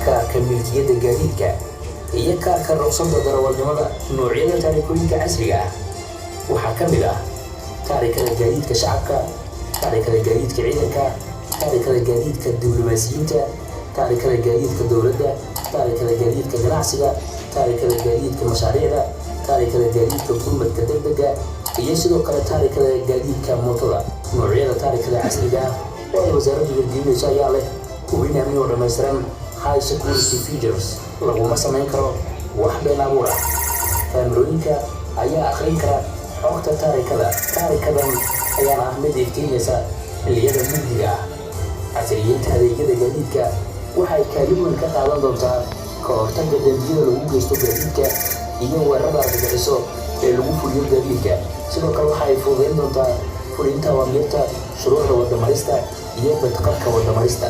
kaarka milkiyadda gaadiidka iyo kaarka ruqsadda darawalnimada noocyada taarikooyinka casriga ah waxaa ka mid ah taarikada gaadiidka shacabka, taarikada gaadiidka ciidanka, taarikada gaadiidka diblomaasiyiinta, taarikada gaadiidka dowladda, taarikada gaadiidka ganacsiga, taarikada gaadiidka mashaariicda, taarikada gaadiidka gurmadka degdega iyo sidoo kale taarikada gaadiidka mootada. noocyada taarikada casriga ah oo ay wasaaraddu hirgelinayso ayaa leh hubin amni oo dhammaystiran, high security features, laguma samayn karo wax been abuur ah. kaamirooyinka ayaa akhrin kara xogta taarikadan ayaana ah mid iftiimaysa xilliyada mugdiga ah. casriyeynta adeegyada gaadiidka waxay kaalin weyn ka qaadan doontaa ka hortagga dambiyada lagu geysto gaadiidka iyo weerarada argagixiso ee lagu fuliyo gaadiidka. sidoo kale waxay fududayn doontaa fulinta awaamiirta shuruucda wadamarista iyo badqabka wadamarista.